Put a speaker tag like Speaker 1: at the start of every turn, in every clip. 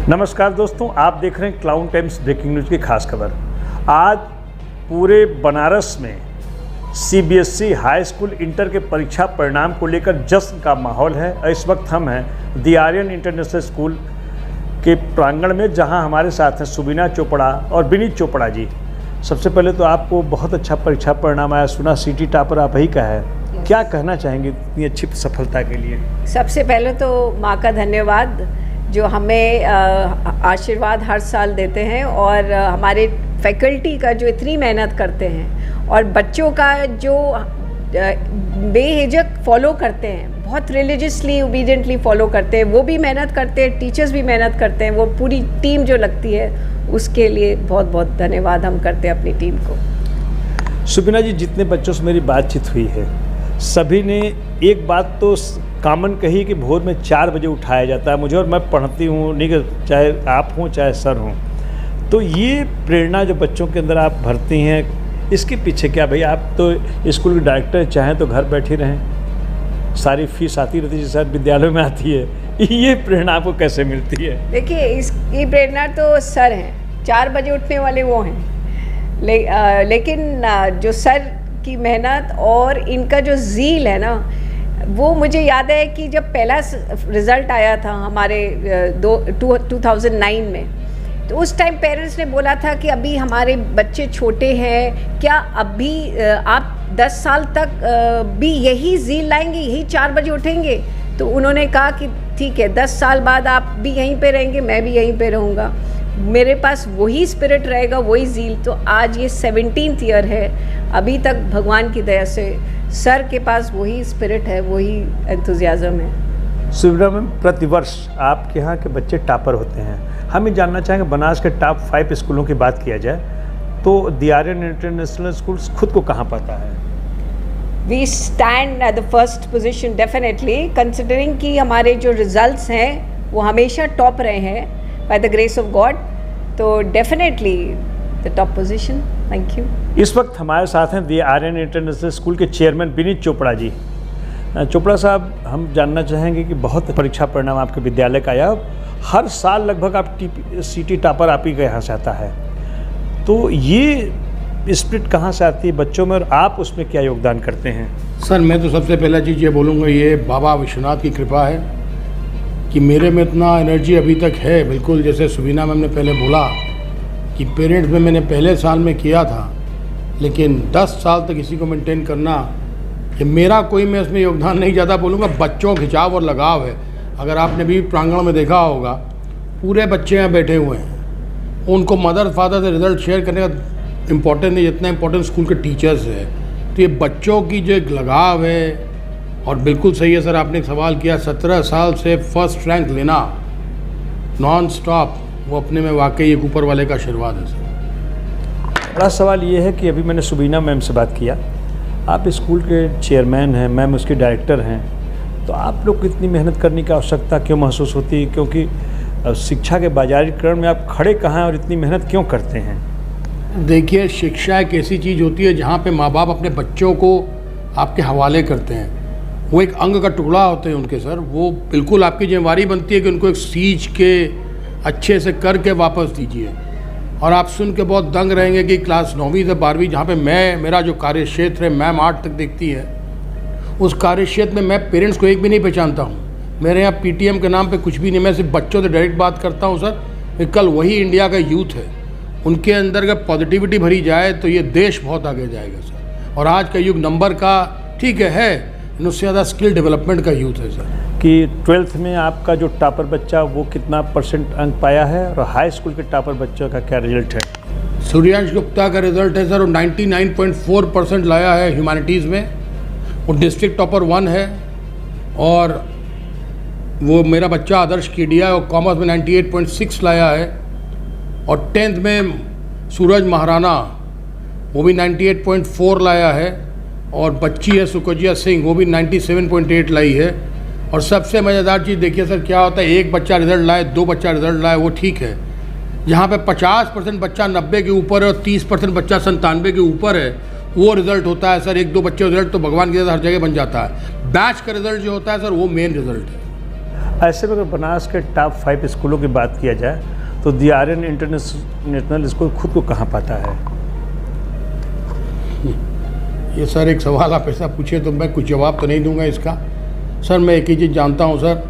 Speaker 1: नमस्कार दोस्तों, आप देख रहे हैं क्लाउड टाइम्स ब्रेकिंग न्यूज़ की खास खबर। आज पूरे बनारस में CBSE हाई स्कूल इंटर के परीक्षा परिणाम को लेकर जश्न का माहौल है। इस वक्त हम हैं द आर्यन इंटरनेशनल स्कूल के प्रांगण में, जहां हमारे साथ हैं सुबीना चोपड़ा और विनीत चोपड़ा जी। सबसे पहले तो आपको बहुत अच्छा परीक्षा परिणाम आया, सुना सिटी टॉपर आप ही का है। क्या कहना चाहेंगे इतनी अच्छी सफलता के लिए?
Speaker 2: सबसे पहले तो माँ का धन्यवाद जो हमें आशीर्वाद हर साल देते हैं, और हमारे फैकल्टी का जो इतनी मेहनत करते हैं और बच्चों का जो बेहिचक फॉलो करते हैं, बहुत रिलीजियसली ओबीडियंटली फॉलो करते हैं, वो भी मेहनत करते हैं, टीचर्स भी मेहनत करते हैं, वो पूरी टीम जो लगती है उसके लिए बहुत बहुत धन्यवाद हम करते हैं अपनी टीम को।
Speaker 1: सुबीना जी, जितने बच्चों से मेरी बातचीत हुई है सभी ने एक बात तो कॉमन कही कि भोर में 4 बजे उठाया जाता है मुझे, और मैं पढ़ती हूँ, नहीं कि चाहे आप हों चाहे सर हों। तो ये प्रेरणा जो बच्चों के अंदर आप भरती हैं, इसके पीछे क्या? भाई आप तो स्कूल के डायरेक्टर चाहें तो घर बैठे रहें, सारी फीस आती रहती है शायद विद्यालय में आती है, ये प्रेरणा आपको कैसे मिलती है?
Speaker 2: देखिए, ये प्रेरणा तो सर हैं, 4 बजे उठने वाले वो हैं, लेकिन जो सर की मेहनत और इनका जो ज़ील है ना, वो मुझे याद है कि जब पहला रिज़ल्ट आया था हमारे 2009 में, तो उस टाइम पेरेंट्स ने बोला था कि अभी हमारे बच्चे छोटे हैं, क्या अभी आप 10 साल तक भी यही ज़ील लाएंगे, यही 4 बजे उठेंगे? तो उन्होंने कहा कि ठीक है, 10 साल बाद आप भी यहीं पे रहेंगे, मैं भी यहीं पे रहूँगा, मेरे पास वही स्पिरिट रहेगा, वही ज़ील। तो आज ये 17th ईयर है, अभी तक भगवान की दया से सर के पास वही स्पिरिट है, वही एंथुजियाज़म है।
Speaker 1: सुबीना मैम, प्रतिवर्ष आपके यहाँ के बच्चे टॉपर होते हैं। हम ये जानना चाहेंगे, बनारस के टॉप 5 स्कूलों की बात किया जाए तो द आर्यन इंटरनेशनल स्कूल खुद को कहाँ पाता है?
Speaker 2: We stand at the first position definitely, considering कि हमारे जो रिजल्ट्स हैं वो हमेशा टॉप रहे हैं by the grace of God, तो definitely the top position. Thank you.
Speaker 1: इस वक्त हमारे साथ हैं द आर्यन इंटरनेशनल स्कूल के चेयरमैन विनीत चोपड़ा जी। चोपड़ा साहब, हम जानना चाहेंगे कि बहुत परीक्षा परिणाम आपके विद्यालय का आया, हर साल लगभग आप सिटी टॉपर आप ही के यहाँ से आता है, तो ये स्पिरिट कहाँ से आती है बच्चों में और आप उसमें क्या योगदान करते हैं?
Speaker 3: सर, मैं तो सबसे पहला चीज़ ये बोलूँगा, ये बाबा विश्वनाथ की कृपा है कि मेरे में इतना एनर्जी अभी तक है। बिल्कुल जैसे सुबीना मैम ने पहले बोला कि पेरेंट्स में मैंने पहले साल में किया था, लेकिन 10 साल तक इसी को मेंटेन करना, कि मेरा कोई मैं इसमें योगदान नहीं ज़्यादा बोलूँगा, बच्चों खिंचाव और लगाव है। अगर आपने भी प्रांगण में देखा होगा, पूरे बच्चे यहाँ बैठे हुए हैं, उनको मदर फादर से रिजल्ट शेयर करने का इम्पोर्टेंट नहीं जितना इम्पोर्टेंट स्कूल के टीचर्स है। तो ये बच्चों की जो एक लगाव है, और बिल्कुल सही है सर, आपने एक सवाल किया, 17 साल से फर्स्ट रैंक लेना नॉन स्टॉप, वो अपने में वाकई एक ऊपर वाले का आशीर्वाद है सर।
Speaker 1: बड़ा सवाल ये है कि अभी मैंने सुबीना मैम से बात किया, आप स्कूल के चेयरमैन हैं, मैम उसके डायरेक्टर हैं, तो आप लोग को इतनी मेहनत करने की आवश्यकता क्यों महसूस होती है? क्योंकि शिक्षा के बाजारीकरण में आप खड़े कहाँ हैं और इतनी मेहनत क्यों करते हैं?
Speaker 3: देखिए, शिक्षा एक ऐसी चीज़ होती है जहाँ पे माँ बाप अपने बच्चों को आपके हवाले करते हैं, वो एक अंग का टुकड़ा होते हैं उनके सर, वो बिल्कुल आपकी जिम्मेवारी बनती है कि उनको एक सींच के अच्छे से करके वापस दीजिए। और आप सुन के बहुत दंग रहेंगे कि क्लास 9वीं से 12वीं, जहाँ पे मेरा जो कार्य क्षेत्र है, मैम 8 तक देखती है, उस कार्य क्षेत्र में मैं पेरेंट्स को एक भी नहीं पहचानता हूँ। मेरे यहाँ PTM के नाम पे कुछ भी नहीं, मैं सिर्फ बच्चों से डायरेक्ट बात करता हूँ सर। कल वही इंडिया का यूथ है, उनके अंदर अगर पॉजिटिविटी भरी जाए तो ये देश बहुत आगे जाएगा सर। और आज का युग नंबर का ठीक है, उससे ज़्यादा स्किल डेवलपमेंट का यूथ है सर।
Speaker 1: कि 12th में आपका जो टॉपर बच्चा वो कितना % अंक पाया है, और हाई स्कूल के टॉपर बच्चों का क्या रिजल्ट है?
Speaker 3: सूर्यांश गुप्ता का रिजल्ट है सर, वो 99.4% लाया है ह्यूमैनिटीज़ में, वो डिस्ट्रिक्ट टॉपर 1 है। और वो मेरा बच्चा आदर्श केडिया और कॉमर्स में 98.6 लाया है। और 10th में सूरज महाराणा, वो भी 98.4 लाया है। और बच्ची है सुकजिया सिंह, वो भी 97.8 लाई है। और सबसे मज़ेदार चीज़ देखिए सर, क्या होता है, एक बच्चा रिजल्ट लाए, 2 बच्चा रिजल्ट लाए, वो ठीक है। जहाँ पे 50% बच्चा 90 के ऊपर है और 30% बच्चा 97 के ऊपर है, वो रिजल्ट होता है सर। 1-2 बच्चे रिजल्ट तो भगवान की तरह हर जगह बन जाता है। बैच का रिजल्ट जो होता है सर, वो मेन रिजल्ट है।
Speaker 1: ऐसे में अगर बनारस के टॉप 5 स्कूलों की बात किया जाए तो द आर्यन इंटरनेशनल स्कूल खुद को कहाँ पाता है?
Speaker 3: ये सर एक सवाल आप ऐसा पूछे तो मैं कुछ जवाब तो नहीं दूंगा इसका। सर मैं एक ही चीज़ जानता हूँ सर,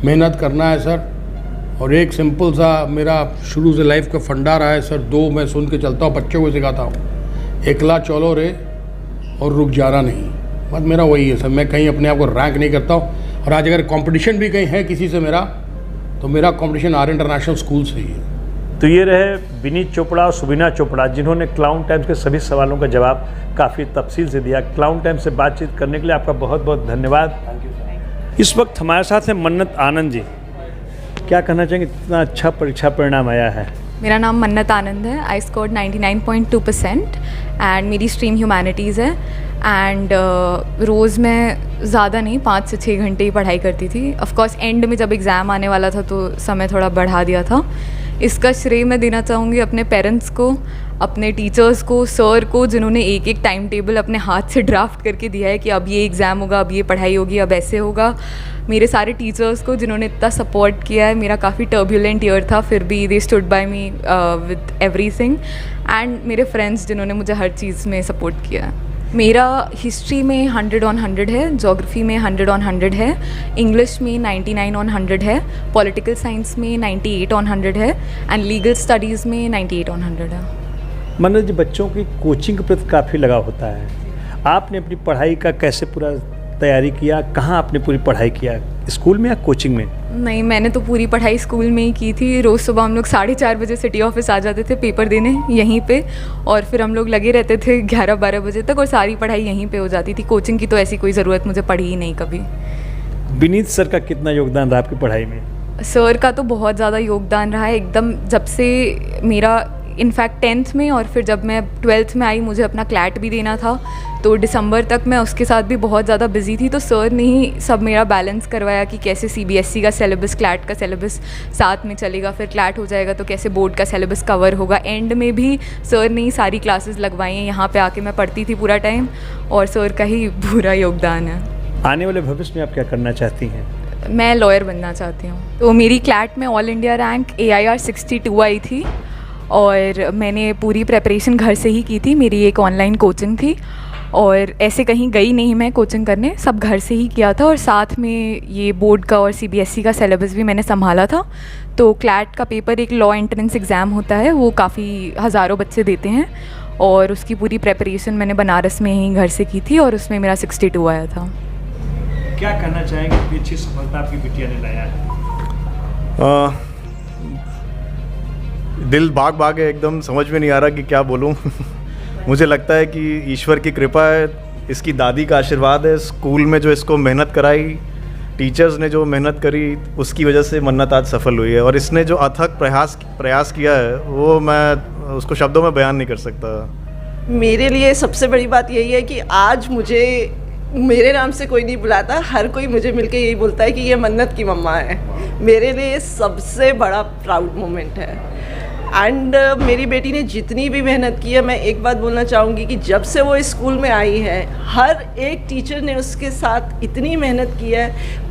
Speaker 3: मेहनत करना है सर, और एक सिंपल सा मेरा शुरू से लाइफ का फंडा रहा है सर। 2 मैं सुन के चलता हूँ, बच्चों को सिखाता हूँ, एकला चलो रे और रुक जाना नहीं। बस मेरा वही है सर, मैं कहीं अपने आप को रैंक नहीं करता हूँ। और आज अगर कंपटीशन भी कहीं है किसी से मेरा, तो मेरा कंपटीशन आर्यन इंटरनेशनल स्कूल से ही है।
Speaker 1: तो ये रहे विनीत चोपड़ा और सुबीना चोपड़ा, जिन्होंने क्लाउन टाइम्स के सभी सवालों का जवाब काफ़ी तफसील से दिया। क्लाउन टाइम्स से बातचीत करने के लिए आपका बहुत बहुत धन्यवाद। इस वक्त हमारे साथ हैं मन्नत आनंद जी। क्या कहना चाहेंगे, इतना अच्छा परीक्षा परिणाम आया है?
Speaker 4: मेरा नाम मन्नत आनंद है। आई स्कोर्ड 99.2% एंड मेरी स्ट्रीम ह्यूमैनिटीज़ है। एंड रोज़ मैं ज़्यादा नहीं 5 से 6 घंटे ही पढ़ाई करती थी। ऑफकोर्स एंड में जब एग्ज़ाम आने वाला था तो समय थोड़ा बढ़ा दिया था। इसका श्रेय मैं देना चाहूँगी अपने पेरेंट्स को, अपने टीचर्स को, सर को, जिन्होंने एक एक टाइम टेबल अपने हाथ से ड्राफ्ट करके दिया है कि अब ये एग्ज़ाम होगा, अब ये पढ़ाई होगी, अब ऐसे होगा। मेरे सारे टीचर्स को जिन्होंने इतना सपोर्ट किया है। मेरा काफ़ी टर्बुलेंट ईयर था, फिर भी they stood by me with everything. And मेरे फ्रेंड्स जिन्होंने मुझे हर चीज़ में सपोर्ट किया है। मेरा हिस्ट्री में 100 on 100 है, ज्योग्राफी में 100 on 100 है, इंग्लिश में 99 on 100 है, पॉलिटिकल साइंस में 98 on 100 है एंड लीगल स्टडीज़ में 98 on 100 है।
Speaker 1: मनोज जी, बच्चों की कोचिंग के प्रति काफ़ी लगाव होता है। आपने अपनी पढ़ाई का कैसे पूरा तैयारी किया? कहाँ आपने पूरी पढ़ाई किया, स्कूल में या कोचिंग में?
Speaker 4: नहीं, मैंने तो पूरी पढ़ाई स्कूल में ही की थी। रोज़ सुबह हम लोग 4:30 बजे सिटी ऑफिस आ जाते थे पेपर देने यहीं पे, और फिर हम लोग लगे रहते थे 11-12 बजे तक, और सारी पढ़ाई यहीं पे हो जाती थी। कोचिंग की तो ऐसी कोई ज़रूरत मुझे पड़ी ही नहीं कभी।
Speaker 1: विनीत सर का कितना योगदान रहा आपकी पढ़ाई में?
Speaker 4: सर का तो बहुत ज़्यादा योगदान रहा है एकदम। जब से मेरा इनफैक्ट 10th में और फिर जब मैं 12th में आई, मुझे अपना क्लैट भी देना था, तो दिसंबर तक मैं उसके साथ भी बहुत ज़्यादा बिजी थी। तो सर ने ही सब मेरा बैलेंस करवाया कि कैसे CBSE का सिलेबस, क्लैट का सिलेबस साथ में चलेगा, फिर क्लैट हो जाएगा तो कैसे बोर्ड का सिलेबस कवर होगा। एंड में भी सर ने ही सारी क्लासेस लगवाई हैं। यहाँ पे आके मैं पढ़ती थी पूरा टाइम, और सर का ही पूरा योगदान है।
Speaker 1: आने वाले भविष्य में आप क्या करना चाहती हैं?
Speaker 4: मैं लॉयर बनना चाहती हूँ। तो मेरी क्लैट में ऑल इंडिया रैंक AIR 62 आई थी, और मैंने पूरी प्रेपरेशन घर से ही की थी। मेरी एक ऑनलाइन कोचिंग थी, और ऐसे कहीं गई नहीं मैं कोचिंग करने, सब घर से ही किया था। और साथ में ये बोर्ड का और CBSE का सिलेबस भी मैंने संभाला था। तो क्लैट का पेपर एक लॉ एंट्रेंस एग्ज़ाम होता है, वो काफ़ी हज़ारों बच्चे देते हैं, और उसकी पूरी प्रेपरेशन मैंने बनारस में ही घर से की थी, और उसमें मेरा 62 आया था।
Speaker 1: क्या कहना चाहेंगे, इतनी अच्छी सफलता आपकी बिटिया ने लाया है?
Speaker 5: दिल बाग बाग है, एकदम समझ में नहीं आ रहा कि क्या बोलूं। मुझे लगता है कि ईश्वर की कृपा है, इसकी दादी का आशीर्वाद है, स्कूल में जो इसको मेहनत कराई, टीचर्स ने जो मेहनत करी, उसकी वजह से मन्नत आज सफल हुई है। और इसने जो अथक प्रयास किया है, वो मैं उसको शब्दों में बयान नहीं कर सकता।
Speaker 6: मेरे लिए सबसे बड़ी बात यही है कि आज मुझे मेरे नाम से कोई नहीं बुलाता, हर कोई मुझे मिलके यही बोलता है कि ये मन्नत की मम्मा है। मेरे लिए सबसे बड़ा प्राउड मोमेंट है। एंड मेरी बेटी ने जितनी भी मेहनत की है, मैं एक बात बोलना चाहूँगी कि जब से वो इस स्कूल में आई है, हर एक टीचर ने उसके साथ इतनी मेहनत की है,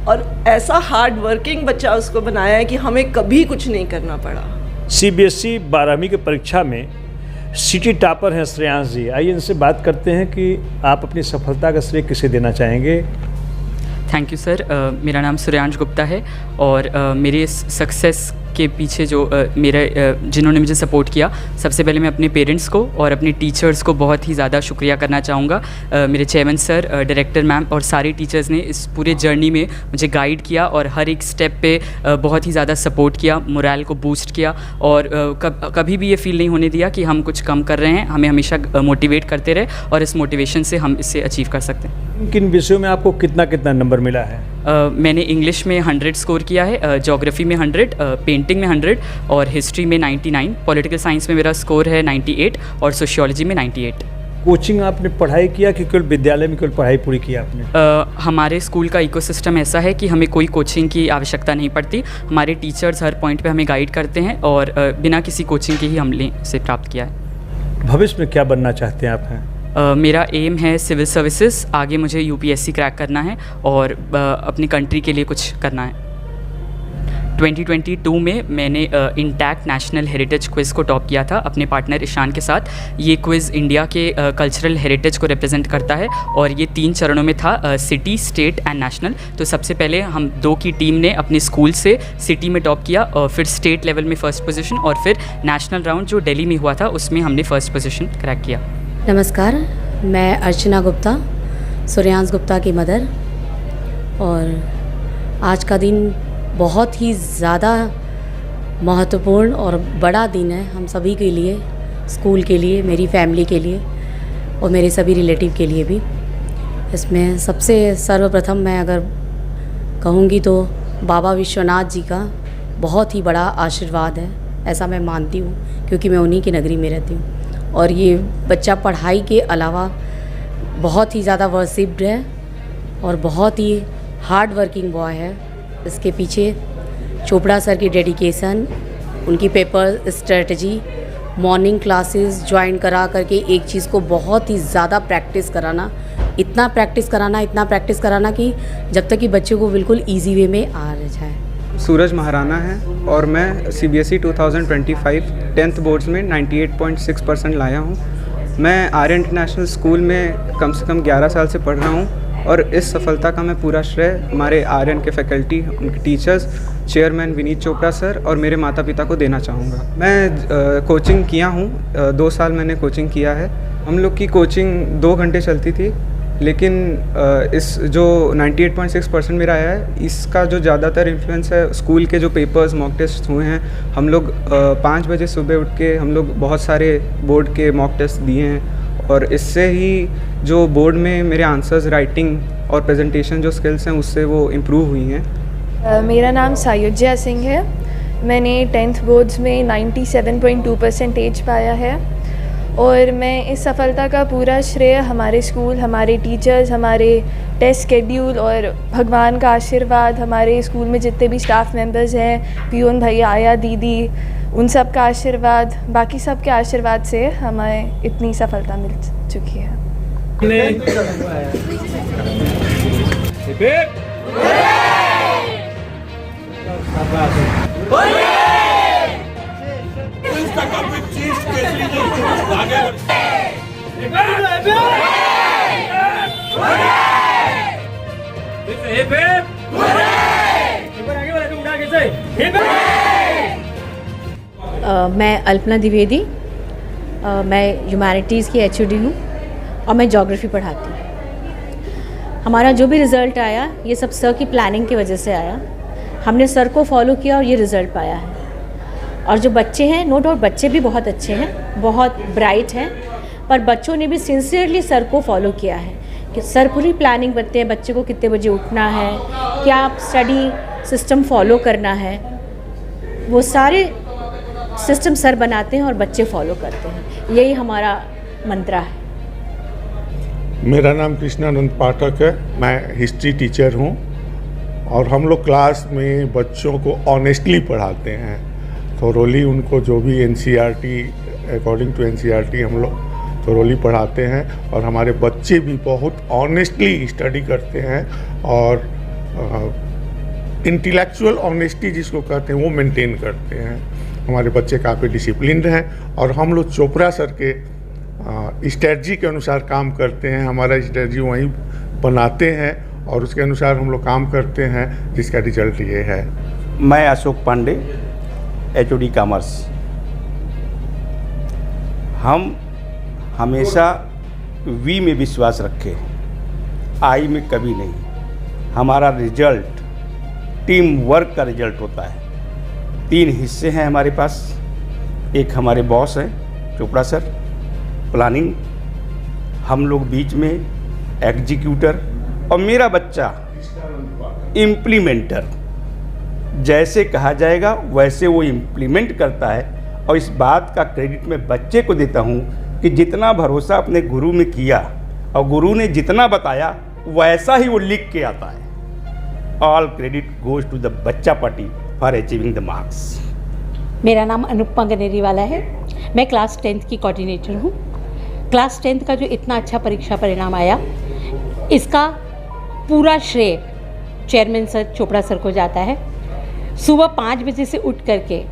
Speaker 6: और ऐसा हार्ड वर्किंग बच्चा उसको बनाया है कि हमें कभी कुछ नहीं करना पड़ा।
Speaker 1: CBSE 12वीं की परीक्षा में सिटी टॉपर हैं श्रेयांश जी। आइए इनसे बात करते हैं कि आप अपनी सफलता का श्रेय किसे देना चाहेंगे।
Speaker 7: Thank you sir. मेरा नाम श्रेयांश गुप्ता है, और मेरे इस सक्सेस के पीछे जो जिन्होंने मुझे सपोर्ट किया, सबसे पहले मैं अपने पेरेंट्स को और अपने टीचर्स को बहुत ही ज़्यादा शुक्रिया करना चाहूँगा। मेरे चेयरमैन सर, डायरेक्टर मैम और सारे टीचर्स ने इस पूरे जर्नी में मुझे गाइड किया, और हर एक स्टेप पे बहुत ही ज़्यादा सपोर्ट किया, मोरल को बूस्ट किया, और कभी भी ये फील नहीं होने दिया कि हम कुछ कम कर रहे हैं। हमें हमेशा मोटिवेट करते रहे, और इस मोटिवेशन से हम इससे अचीव कर सकते हैं।
Speaker 1: किन विषयों में आपको कितना नंबर मिला है?
Speaker 7: मैंने इंग्लिश में 100 स्कोर किया है, ज्योग्राफी में 100, पेंटिंग में 100 और हिस्ट्री में 99, पॉलिटिकल साइंस में मेरा स्कोर है 98 और सोशियोलॉजी में 98।
Speaker 1: कोचिंग आपने पढ़ाई किया कि केवल विद्यालय में केवल पढ़ाई पूरी की आपने?
Speaker 7: हमारे स्कूल का इकोसिस्टम ऐसा है कि हमें कोई कोचिंग की आवश्यकता नहीं पड़ती। हमारे टीचर्स हर पॉइंट पे हमें गाइड करते हैं, और बिना किसी कोचिंग के ही हमने इसे प्राप्त किया है।
Speaker 1: भविष्य में क्या बनना चाहते हैं आप? हैं
Speaker 7: मेरा एम है सिविल सर्विसेज। आगे मुझे UPSC क्रैक करना है, और अपनी कंट्री के लिए कुछ करना है। 2022 में मैंने इंटैक्ट नेशनल हेरिटेज क्विज़ को टॉप किया था अपने पार्टनर ईशान के साथ। ये क्विज़ इंडिया के कल्चरल हेरिटेज को रिप्रेजेंट करता है और ये 3 चरणों में था, सिटी, स्टेट एंड नेशनल। तो सबसे पहले हम 2 की टीम ने अपने स्कूल से सिटी में टॉप किया, और फिर स्टेट लेवल में फ़र्स्ट पोजीशन, और फिर नेशनल राउंड जो दिल्ली में हुआ था उसमें हमने फ़र्स्ट पोजीशन क्रैक किया।
Speaker 8: नमस्कार, मैं अर्चना गुप्ता, सूर्यांश गुप्ता की मदर। और आज का दिन बहुत ही ज़्यादा महत्वपूर्ण और बड़ा दिन है हम सभी के लिए, स्कूल के लिए, मेरी फैमिली के लिए और मेरे सभी रिलेटिव के लिए भी। इसमें सबसे सर्वप्रथम मैं अगर कहूँगी तो बाबा विश्वनाथ जी का बहुत ही बड़ा आशीर्वाद है, ऐसा मैं मानती हूँ, क्योंकि मैं उन्हीं की नगरी में रहती हूँ। और ये बच्चा पढ़ाई के अलावा बहुत ही ज़्यादा वर्सिप्ड है और बहुत ही हार्ड वर्किंग बॉय है। इसके पीछे चोपड़ा सर की डेडिकेशन, उनकी paper strategy, morning classes join करा करके एक चीज़ को बहुत ही ज़्यादा प्रैक्टिस कराना, इतना प्रैक्टिस कराना कि जब तक कि बच्चे को बिल्कुल इजी वे में आ जाए।
Speaker 9: सूरज महाराणा है और मैं CBSE 2025 10th बोर्ड्स में 98.6% लाया हूँ। मैं आर्यन इंटरनेशनल स्कूल में कम से कम 11 साल से पढ़ रहा हूँ और इस सफलता का मैं पूरा श्रेय हमारे आर्यन के फैकल्टी, उनके teachers, chairman Vineet Chopra sir और मेरे माता पिता को देना चाहूँगा। मैं कोचिंग किया हूँ, 2 साल मैंने कोचिंग किया है। हम लोग की कोचिंग 2 घंटे चलती थी, लेकिन इस जो 98.6% मेरा आया है, इसका जो ज़्यादातर इन्फ्लुएंस है स्कूल के जो पेपर्स, मॉक टेस्ट हुए हैं। हम लोग 5 बजे सुबह उठ के हम लोग बहुत सारे बोर्ड के मॉक टेस्ट दिए हैं और इससे ही जो बोर्ड में मेरे आंसर्स, राइटिंग और प्रेजेंटेशन जो स्किल्स हैं उससे वो इम्प्रूव हुई हैं।
Speaker 10: मेरा नाम सायुज्या सिंह है। मैंने 10th बोर्ड्स में 97.2% पाया है और मैं इस सफलता का पूरा श्रेय हमारे स्कूल, हमारे टीचर्स, हमारे टेस्ट शेड्यूल और भगवान का आशीर्वाद, हमारे स्कूल में जितने भी स्टाफ मेंबर्स हैं, पियून भैया, आया दीदी, उन सब का आशीर्वाद, बाकी सब के आशीर्वाद से हमें इतनी सफलता मिल चुकी है।
Speaker 2: मैं अल्पना द्विवेदी, मैं ह्यूमैनिटीज़ की HOD हूँ और मैं ज्योग्राफी पढ़ाती हूँ। हमारा जो भी रिज़ल्ट आया ये सब सर की प्लानिंग की वजह से आया। हमने सर को फॉलो किया और ये रिज़ल्ट पाया है। और जो बच्चे हैं, नो डाउट बच्चे भी बहुत अच्छे हैं, बहुत ब्राइट हैं, पर बच्चों ने भी सिंसियरली सर को फॉलो किया है कि सर पूरी प्लानिंग बताते हैं बच्चे को कितने बजे उठना है, क्या स्टडी सिस्टम फॉलो करना है, वो सारे सिस्टम सर बनाते हैं और बच्चे फॉलो करते हैं। यही हमारा मंत्रा है।
Speaker 11: मेरा नाम कृष्णानंद पाठक है, मैं हिस्ट्री टीचर हूँ और हम लोग क्लास में बच्चों को ऑनेस्टली पढ़ाते हैं, थोरोली उनको जो भी NCERT, अकॉर्डिंग टू NCERT हम लोग थोरोली पढ़ाते हैं और हमारे बच्चे भी बहुत ऑनेस्टली स्टडी करते हैं और इंटेलेक्चुअल ऑनेस्टी जिसको कहते हैं वो मेंटेन करते हैं। हमारे बच्चे काफ़ी डिसिप्लिन्ड हैं और हम लोग चोपड़ा सर के स्ट्रेटजी के अनुसार काम करते हैं। हमारा स्ट्रेटजी वहीं बनाते हैं और उसके अनुसार हम लोग काम करते हैं, जिसका रिजल्ट ये है।
Speaker 12: मैं अशोक पांडे, HOD कॉमर्स। हम हमेशा V में विश्वास रखे, I में कभी नहीं। हमारा रिजल्ट टीम वर्क का रिजल्ट होता है। 3 हिस्से हैं हमारे पास। एक हमारे बॉस हैं चोपड़ा सर, प्लानिंग, हम लोग बीच में एग्जीक्यूटर और मेरा बच्चा इम्प्लीमेंटर। जैसे कहा जाएगा वैसे वो इम्प्लीमेंट करता है और इस बात का क्रेडिट मैं बच्चे को देता हूँ कि जितना भरोसा अपने गुरु में किया और गुरु ने जितना बताया वैसा ही वो लिख के आता है। All credit goes to the बच्चा party for achieving the marks.
Speaker 13: मेरा नाम अनुपमा गनेरीवाला है, मैं क्लास 10th की कोऑर्डिनेटर हूँ। क्लास 10th का जो इतना अच्छा परीक्षा परिणाम आया, इसका पूरा श्रेय चेयरमैन सर चोपड़ा सर को जाता है। सुबह 5 बजे से उठ करके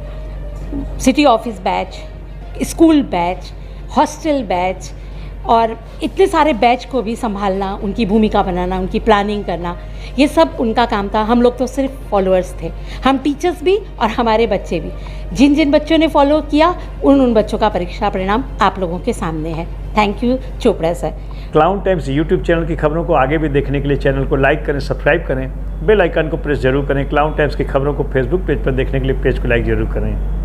Speaker 13: city office batch, school batch, hostel batch और इतने सारे बैच को भी संभालना, उनकी भूमिका बनाना, उनकी प्लानिंग करना, ये सब उनका काम था। हम लोग तो सिर्फ फॉलोअर्स थे, हम टीचर्स भी और हमारे बच्चे भी। जिन जिन बच्चों ने फॉलो किया उन बच्चों का परीक्षा परिणाम आप लोगों के सामने है। Thank you Chopra sir.
Speaker 1: Clown times YouTube channel की खबरों को आगे भी देखने के लिए चैनल को लाइक करें, सब्सक्राइब करें, बेल आइकन को प्रेस जरूर करें। क्लाउन टाइम्स की खबरों को फेसबुक पेज पर देखने के लिए पेज को लाइक जरूर करें।